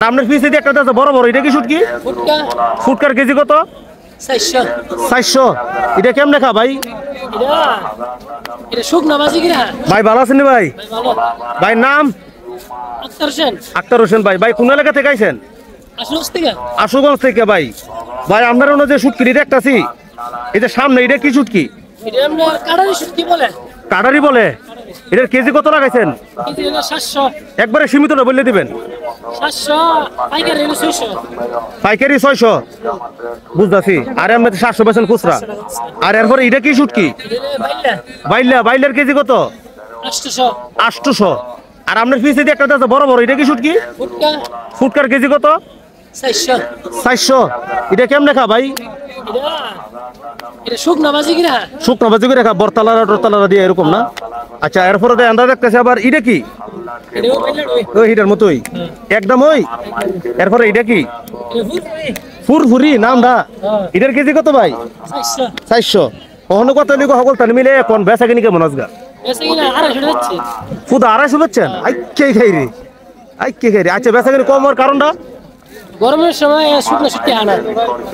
আপনার পিছে দিয়ে একটা আছে বড় বড়, এটা কি শুটকি? ফুটকার কেজি কত? 400। এটা কেমনে খা ভাই? ভাই ভালো আছেন ভাই? ভাই নাম? আক্তার হোসেন। ভাই ভাই কোন এলাকা থেকে আইছেন? আশুগঞ্জ থেকে। ভাই ভাই আপনার যে শুটকি দেখতেছি, এটা সামনে, এটা কি শুটকি? কাটারি বলে। এটার কেজি কত লাগাইছেন? একবারে সীমিত না বললে দিবেন। পাইকারি 600 বুঝতেছি। আর আমরা 700 বেছেন খুচরা। আর এরপরে এটা কি শুটকি? বাইলার কেজি কত? 800। আর আপনার পিছে দিয়ে একটা আছে বড় বড়, এটা কি শুটকি? ফুটকার কেজি কত? 400। এটা কেমনে খা ভাই? শুকনা ভাজি করে খা, বরতালারা দিয়ে এরকম না? আচ্ছা, এরপরে আন্দাজ দেখতেছে আবার এটা কি? ওই হিটার মতোই একদম ওই। এরপরে এটা কি? ফুরফুরি নামটা। এটার কেজি কত ভাই? 400। কখনো কত লিখো সকল তান মিলে কোন বেচা কিনি কেমন আজগা? ফুদা 250 বেচছেন? আইকে খাই রে। আচ্ছা, বেচা কিনি কম হওয়ার কারণটা? গরমের সময় শুকনো শুটকি আনা,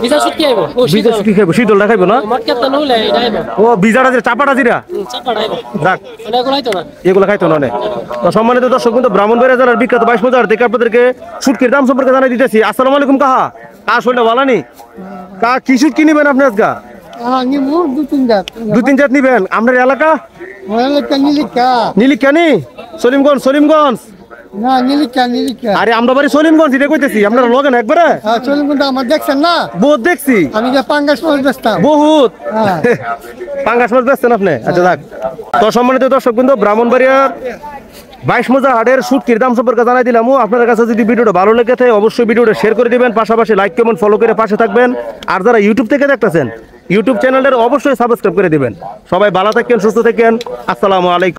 ভিজা শুটকি আইবো। ভিজা শুটকি খাইবো, শীতলটা খাইবো না? মটকাটা নলে এটা আইবো। ও ভিজাটা যে চাপাটা জিরা? চাপাটা আইবো। যাক, এগুলো খাইতো না। এগুলো খাইতো না। তো সম্মানিত দর্শক কিন্তু ব্রাহ্মণবাড়িয়া জেলার বিখ্যাত 22 মজার থেকে আপনাদেরকে শুটকির দাম সম্পর্কে জানাই দিতেছি। আসসালামু আলাইকুম কাহা। কা শরীরটা ভালো নি? কা কি শুটকি নিবেন আপনি আজকা? দু তিন জাত নিবেন। আপনার এলাকা? নীলিকা নি? সলিমগঞ্জ। না নীলিকা। আরে আমরা বাড়ি সলিমগঞ্জ, এটা কইতেছি। আপনারা লগে না একবারে? সলিমগঞ্জ আমার দেখছেন না? বহুত দেখছি। আমি যে পাঙ্গাস মাছ বেচতাম বহুত। পাঙ্গাস মাছ বেচছেন আপনি? আচ্ছা যাক। তো সম্মানিত দর্শক কিন্তু ব্রাহ্মণবাড়িয়ার 22 মজা হাটের শুটকির দাম সম্পর্কে জানাই দিলাম। আপনার কাছে যদি ভিডিওটা ভালো লেগে থাকে অবশ্যই ভিডিওটা শেয়ার করে দিবেন, পাশাপাশি লাইক কমেন্ট ফলো করে পাশে থাকবেন। আর যারা ইউটিউব থেকে দেখতেছেন ইউটিউব চ্যানেলটা অবশ্যই সাবস্ক্রাইব করে দিবেন। সবাই ভালো থাকেন, সুস্থ থাকেন। আসসালামু আলাইকুম।